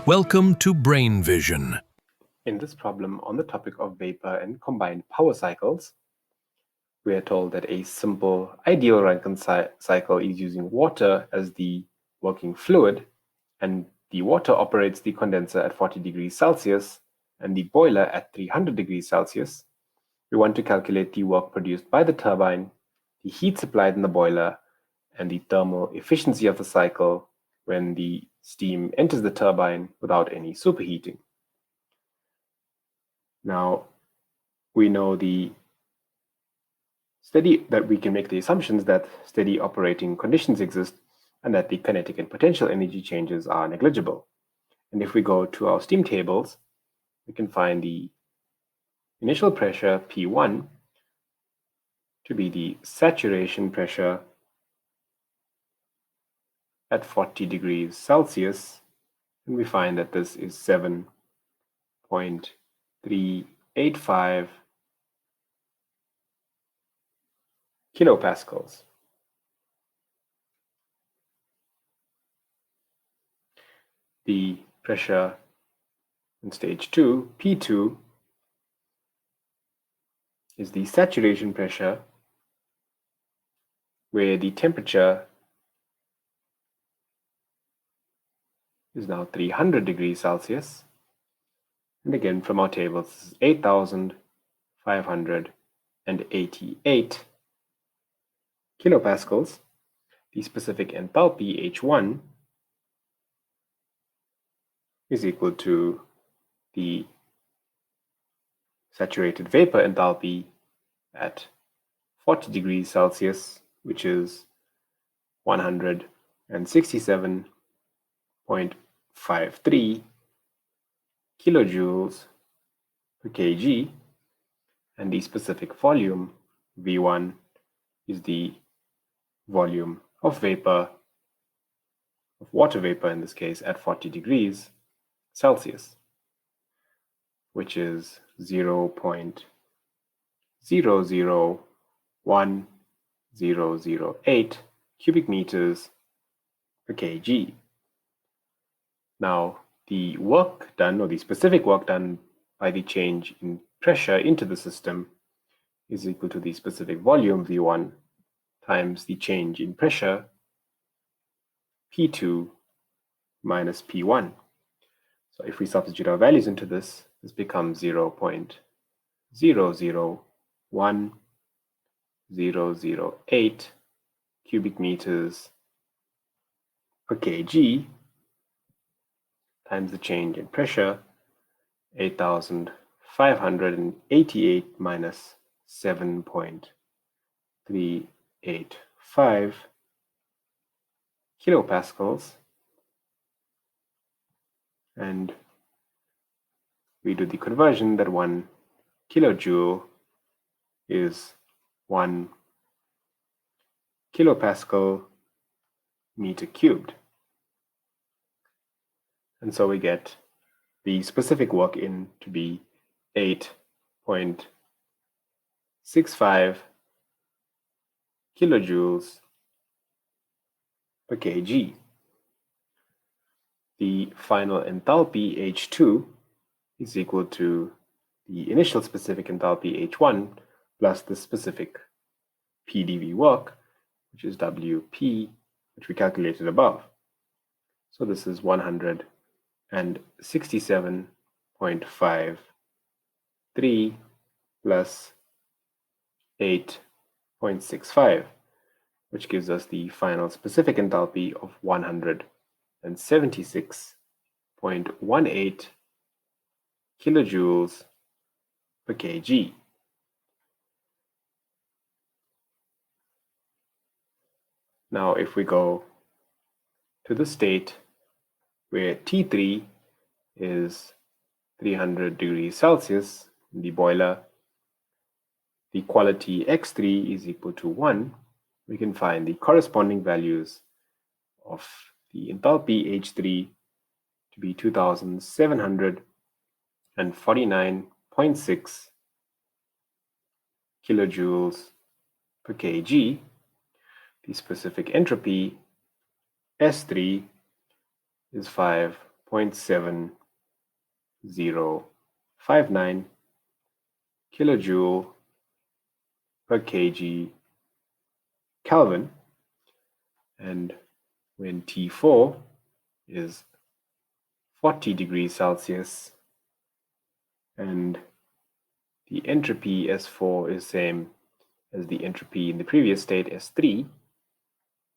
Welcome to Brain Vision. In this problem on the topic of vapor and combined power cycles, we are told that a simple ideal Rankine cycle is using water as the working fluid, and the water operates the condenser at 40 degrees Celsius and the boiler at 300 degrees Celsius. We want to calculate the work produced by the turbine, the heat supplied in the boiler, and the thermal efficiency of the cycle when the steam enters the turbine without any superheating. Now, we know that we can make the assumptions that steady operating conditions exist and that the kinetic and potential energy changes are negligible. And if we go to our steam tables, we can find the initial pressure P1 to be the saturation pressure at 40 degrees Celsius, and we find that this is 7.385 kilopascals. The pressure in stage 2, P2, is the saturation pressure, where the temperature is now 300 degrees Celsius. And again, from our tables, this is 8,588 kilopascals. The specific enthalpy H1 is equal to the saturated vapor enthalpy at 40 degrees Celsius, which is 167.53 kilojoules per kg, and the specific volume V1 is the volume of water vapor in this case, at 40 degrees Celsius, which is 0.001008 cubic meters per kg. Now, the work done, or the specific work done by the change in pressure into the system, is equal to the specific volume V1 times the change in pressure P2 minus P1. So if we substitute our values into this becomes 0.001008 cubic meters per kg times the change in pressure, 8,588 minus 7.385 kilopascals, and we do the conversion that 1 kilojoule is 1 kilopascal meter cubed. And so we get the specific work in to be 8.65 kilojoules per kg. The final enthalpy H2 is equal to the initial specific enthalpy H1 plus the specific PdV work, which is WP, which we calculated above. So this is 167.53 plus 8.65, which gives us the final specific enthalpy of 176.18 kilojoules per kg. Now, if we go to the state where T3 is 300 degrees Celsius in the boiler, the quality X3 is equal to 1, we can find the corresponding values of the enthalpy H3 to be 2,749.6 kilojoules per kg. The specific entropy S3 is 5 0.7059 kilojoule per kg Kelvin. And when T4 is 40 degrees Celsius and the entropy S4 is same as the entropy in the previous state S3,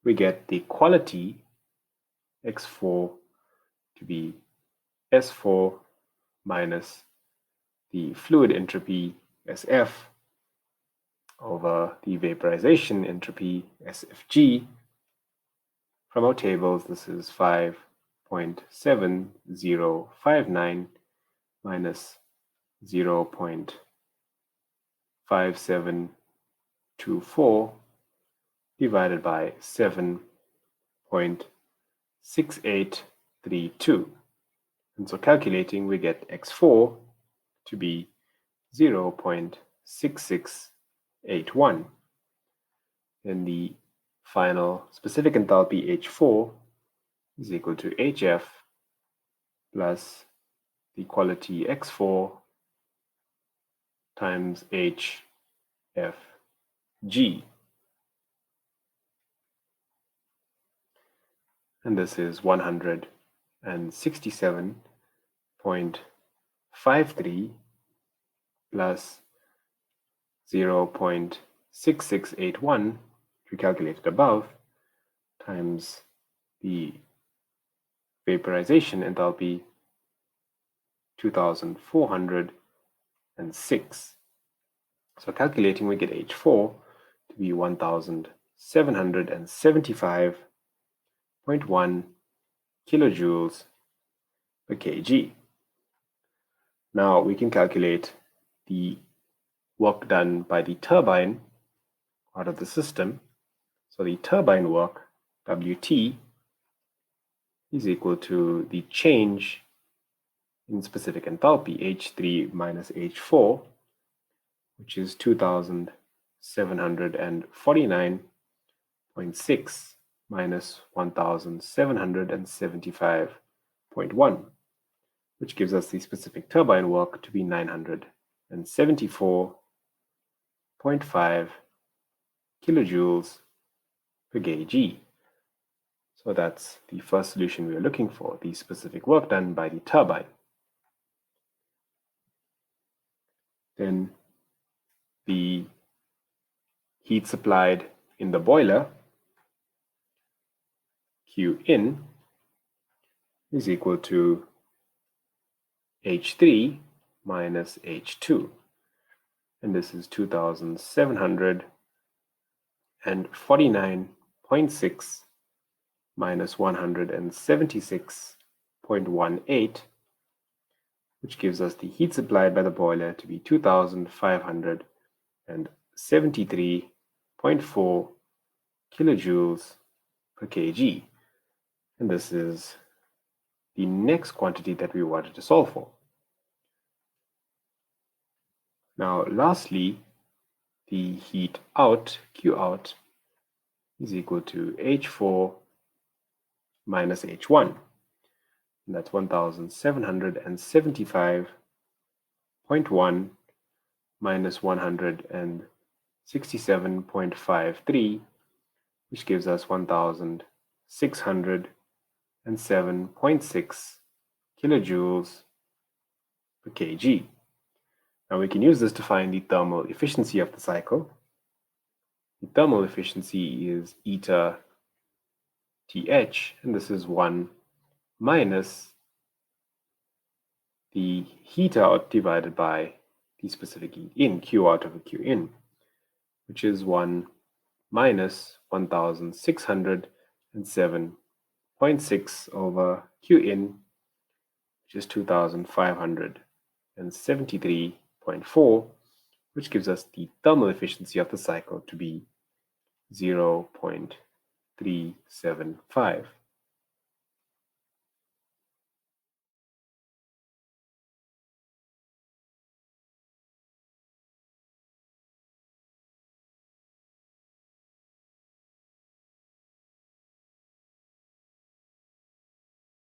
we get the quality X4 to be S4 minus the fluid entropy SF over the vaporization entropy SFG. From our tables, this is 5.7059 minus 0.5724 divided by 7.6832. And so calculating, we get X4 to be 0.6681. And the final specific enthalpy H4 is equal to HF plus the quality X4 times HFG. And this is 167.53 plus 0.6681, we calculated above, times the vaporization enthalpy 2406. So calculating, we get H4 to be 1775.1 kilojoules per kg. Now we can calculate the work done by the turbine out of the system. So the turbine work, WT, is equal to the change in specific enthalpy, H3 minus H4, which is 2749.6 minus 1775.1, which gives us the specific turbine work to be 974.5 kilojoules per kg. So that's the first solution we are looking for, the specific work done by the turbine. Then the heat supplied in the boiler, Q in, is equal to H3 minus H2. And this is 2749.6 minus 176.18, which gives us the heat supplied by the boiler to be 2573.4 kilojoules per kg. And this is the next quantity that we wanted to solve for. Now, lastly, the heat out, Q out, is equal to H4 minus H1. And that's 1775.1 minus 167.53, which gives us 1607.6 kilojoules per kg. Now we can use this to find the thermal efficiency of the cycle. The thermal efficiency is eta TH, and this is 1 minus the heat out divided by the specific heat in, Q out over Q in, which is 1 minus 1607.6 over Q in, which is 2573.4, which gives us the thermal efficiency of the cycle to be 0.375.